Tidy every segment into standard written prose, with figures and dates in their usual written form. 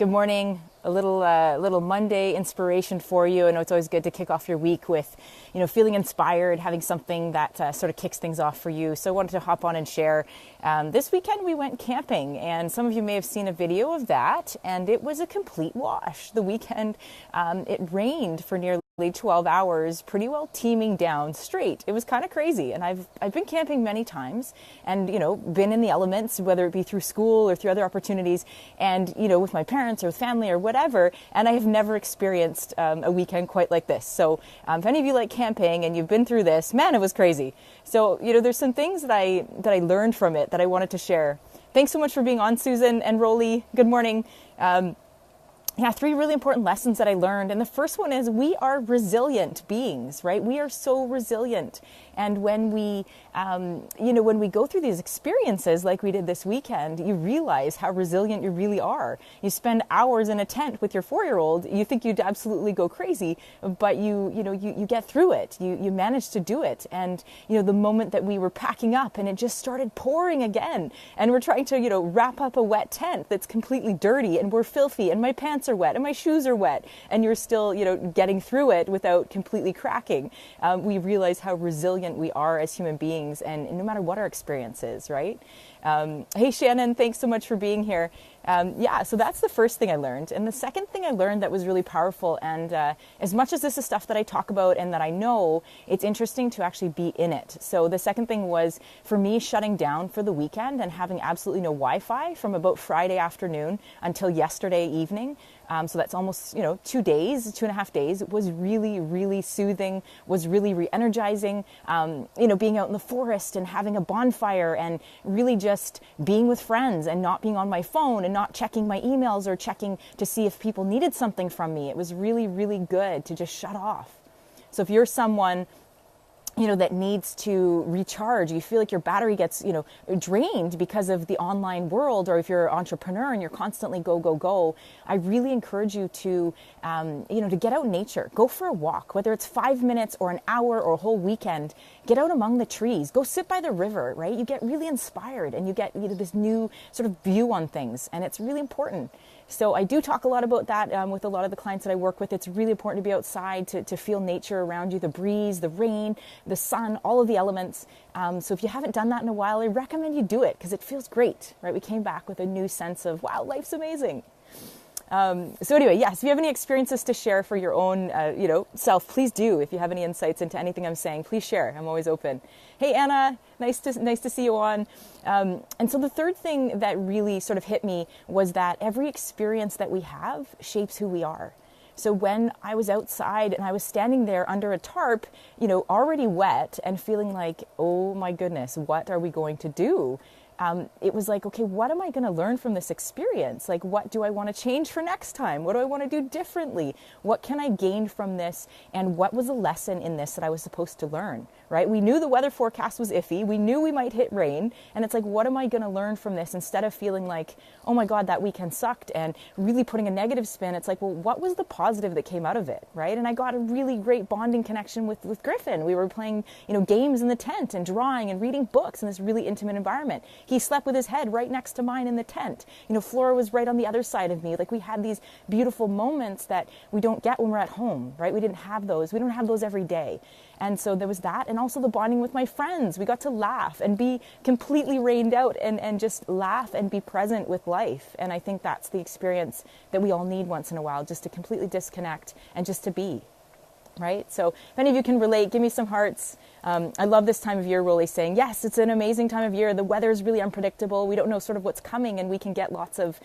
Good morning. A little Monday inspiration for you. I know it's always good to kick off your week with, feeling inspired, having something that sort of kicks things off for you. So I wanted to hop on and share. This weekend we went camping, and some of you may have seen a video of that, and it was a complete wash. The weekend, it rained for nearly 12 hours, pretty well teeming down straight. It was kind of crazy. And I've been camping many times and, been in the elements, whether it be through school or through other opportunities and, with my parents or with family or whatever. And I have never experienced a weekend quite like this. So if any of you like camping and you've been through this, man, it was crazy. So, there's some things that I learned from it that I wanted to share. Thanks so much for being on, Susan and Rolly. Good morning. Three really important lessons that I learned. And the first one is we are resilient beings, right? We are so resilient. And when we, when we go through these experiences like we did this weekend, you realize how resilient you really are. You spend hours in a tent with your 4-year-old. You think you'd absolutely go crazy, but you get through it. You manage to do it. And, the moment that we were packing up and it just started pouring again, and we're trying to, wrap up a wet tent that's completely dirty and we're filthy and my pants are wet and my shoes are wet, and you're still, getting through it without completely cracking. We realize how resilient we are as human beings, and no matter what our experience is, right? Hey, Shannon, thanks so much for being here. So that's the first thing I learned. And the second thing I learned that was really powerful, and as much as this is stuff that I talk about and that I know, it's interesting to actually be in it. So the second thing was, for me, shutting down for the weekend and having absolutely no Wi-Fi from about Friday afternoon until yesterday evening. So that's almost, 2.5 days. It was really, really soothing, was really re-energizing, being out in the forest and having a bonfire and really just being with friends and not being on my phone and not checking my emails or checking to see if people needed something from me. It was really, really good to just shut off. So if you're someone that needs to recharge, you feel like your battery gets, drained because of the online world, or if you're an entrepreneur and you're constantly go, I really encourage you to, to get out in nature, go for a walk, whether it's 5 minutes or an hour or a whole weekend, get out among the trees, go sit by the river, right? You get really inspired and you get, this new sort of view on things, and it's really important. So I do talk a lot about that with a lot of the clients that I work with. It's really important to be outside, to feel nature around you, the breeze, the rain, the sun, all of the elements. So if you haven't done that in a while, I recommend you do it because it feels great, right? We came back with a new sense of, wow, life's amazing. So anyway, yes, if you have any experiences to share for your own, self, please do. If you have any insights into anything I'm saying, please share. I'm always open. Hey, Anna, nice to see you on. And so the third thing that really sort of hit me was that every experience that we have shapes who we are. So when I was outside and I was standing there under a tarp, already wet and feeling like, oh my goodness, what are we going to do? It was like, okay, what am I going to learn from this experience? Like, what do I want to change for next time? What do I want to do differently? What can I gain from this? And what was the lesson in this that I was supposed to learn, right? We knew the weather forecast was iffy. We knew we might hit rain. And it's like, what am I going to learn from this? Instead of feeling like, oh my God, that weekend sucked, and really putting a negative spin, it's like, well, what was the positive that came out of it, right? And I got a really great bonding connection with Griffin. We were playing, games in the tent and drawing and reading books in this really intimate environment. He slept with his head right next to mine in the tent. Flora was right on the other side of me. Like, we had these beautiful moments that we don't get when we're at home, right? We didn't have those. We don't have those every day. And so there was that. And also the bonding with my friends. We got to laugh and be completely rained out and just laugh and be present with life. And I think that's the experience that we all need once in a while, just to completely disconnect and just to be. Right? So if any of you can relate, give me some hearts. I love this time of year, Rolly saying, yes, it's an amazing time of year. The weather is really unpredictable. We don't know sort of what's coming, and we can get lots of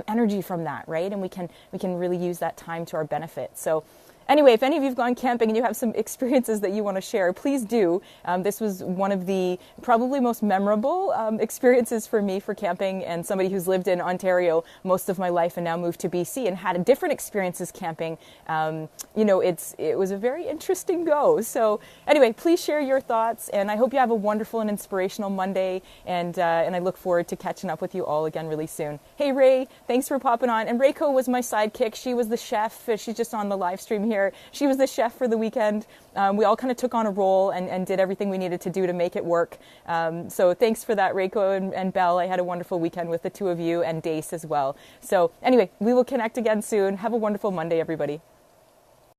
energy from that, right? And we can really use that time to our benefit. So anyway, if any of you have gone camping and you have some experiences that you want to share, please do. This was one of the probably most memorable experiences for me for camping, and somebody who's lived in Ontario most of my life and now moved to BC and had different experiences camping. It was a very interesting go. So anyway, please share your thoughts, and I hope you have a wonderful and inspirational Monday, and I look forward to catching up with you all again really soon. Hey, Ray, thanks for popping on. And Rayco was my sidekick. She was the chef. She's just on the live stream here. here. She was the chef for the weekend. We all kind of took on a role and did everything we needed to do to make it work. So thanks for that, Reiko and Belle. I had a wonderful weekend with the two of you, and Dace as well. So anyway, we will connect again soon. Have a wonderful Monday, everybody.